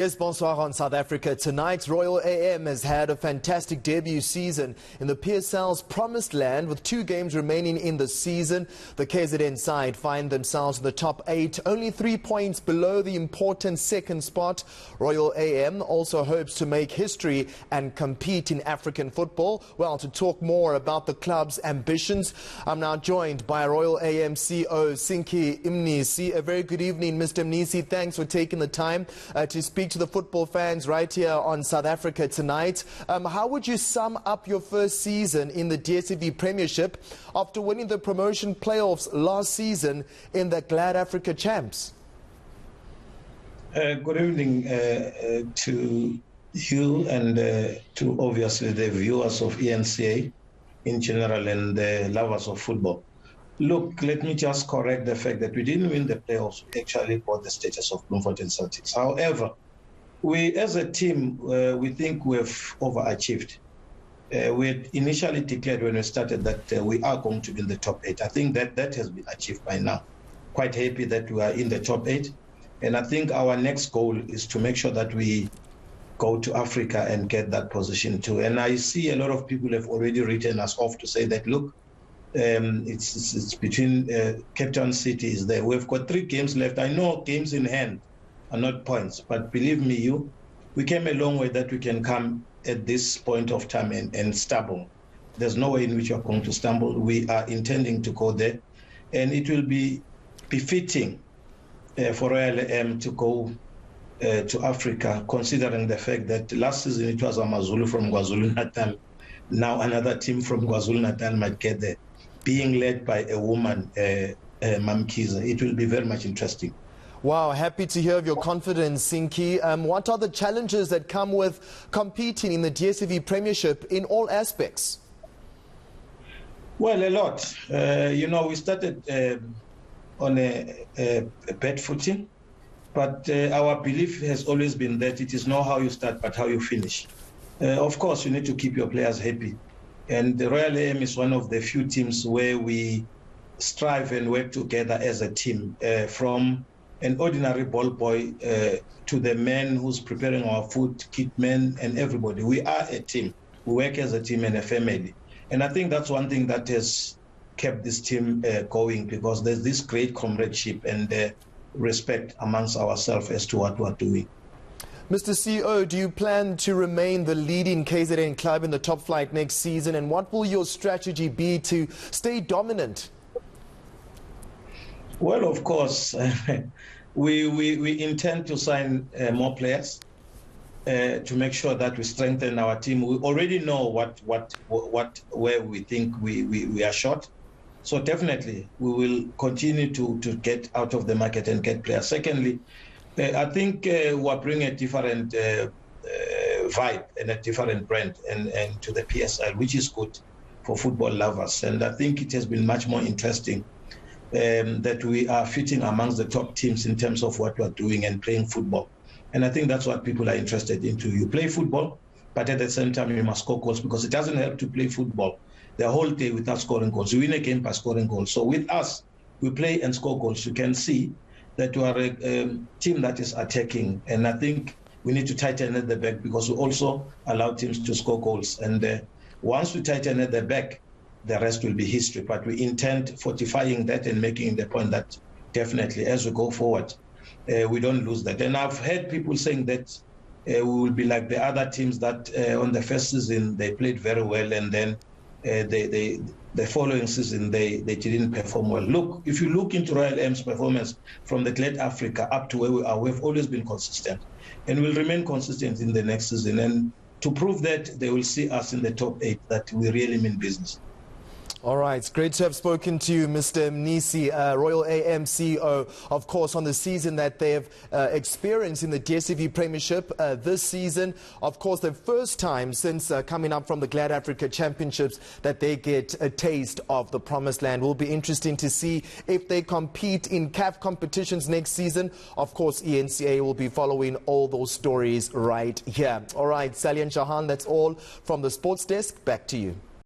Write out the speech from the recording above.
Yes, bonsoir on South Africa. Tonight, Royal AM has had a fantastic debut season in the PSL's promised land with 2 games remaining in the season. The KZN side find themselves in the top 8, only 3 points below the important second spot. Royal AM also hopes to make history and compete in African football. Well, to talk more about the club's ambitions, I'm now joined by Royal AM CEO Sinky Mnisi. A very good evening, Mr. Mnisi. Thanks for taking the time to speak to the football fans right here on South Africa tonight. How would you sum up your first season in the DSTV Premiership after winning the promotion playoffs last season in the Glad Africa Champs? Good evening to you and to obviously the viewers of eNCA in general and the lovers of football. Look, let me just correct the fact that we didn't win the playoffs. We actually got the status of Bloemfontein Celtics. However, we as a team, we think we've overachieved. We had initially declared when we started that we are going to be in the top 8. I think that has been achieved by now. Quite happy that we are in the top 8. And I think our next goal is to make sure that we go to Africa and get that position too. And I see a lot of people have already written us off to say that, look, it's between Cape Town City is there. We've got 3 games left. I know games in hand are not points, but believe me, we came a long way that we can come at this point of time and stumble. There's no way in which you're going to stumble. We are intending to go there, and it will be befitting for Royal AM to go to Africa, considering the fact that last season it was Amazulu from KwaZulu-Natal. Now another team from KwaZulu-Natal might get there, being led by a woman, Mamkiza. It will be very much interesting. Wow, happy to hear of your confidence, Sinky. What are the challenges that come with competing in the DSTV Premiership in all aspects? Well, a lot. We started on a bad footing, but our belief has always been that it is not how you start, but how you finish. Of course, you need to keep your players happy. And the Royal AM is one of the few teams where we strive and work together as a team, from an ordinary ball boy to the man who's preparing our food, kit men, and everybody. We are a team. We work as a team and a family. And I think that's one thing that has kept this team going, because there's this great comradeship and respect amongst ourselves as to what we're doing. Mr. CEO, do you plan to remain the leading KZN club in the top flight next season? And what will your strategy be to stay dominant? Well, of course, we intend to sign more players to make sure that we strengthen our team. We already know where we think we are short. So definitely we will continue to get out of the market and get players. Secondly, I think we're bringing a different vibe and a different brand and to the PSL, which is good for football lovers. And I think it has been much more interesting that we are fitting amongst the top teams in terms of what we're doing and playing football. And I think that's what people are interested into. You play football, but at the same time you must score goals, because it doesn't help to play football the whole day without scoring goals. You win a game by scoring goals. So with us, we play and score goals. You can see that we are a team that is attacking. And I think we need to tighten at the back, because we also allow teams to score goals. And once we tighten at the back, the rest will be history. But we intend fortifying that and making the point that definitely as we go forward, we don't lose that. And I've heard people saying that we will be like the other teams that on the first season they played very well, and then the following season they didn't perform well. Look, if you look into Royal AM's performance from the Glad Africa up to where we are, we've always been consistent, and will remain consistent in the next season. And to prove that, they will see us in the top 8, that we really mean business. All right, it's great to have spoken to you, Mr. Mnisi, Royal AM CEO, of course, on the season that they have experienced in the DSTV Premiership this season. Of course, the first time since coming up from the Glad Africa Championships that they get a taste of the promised land. Will be interesting to see if they compete in CAF competitions next season. Of course, eNCA will be following all those stories right here. All right, Sally and Shahan, that's all from the sports desk. Back to you.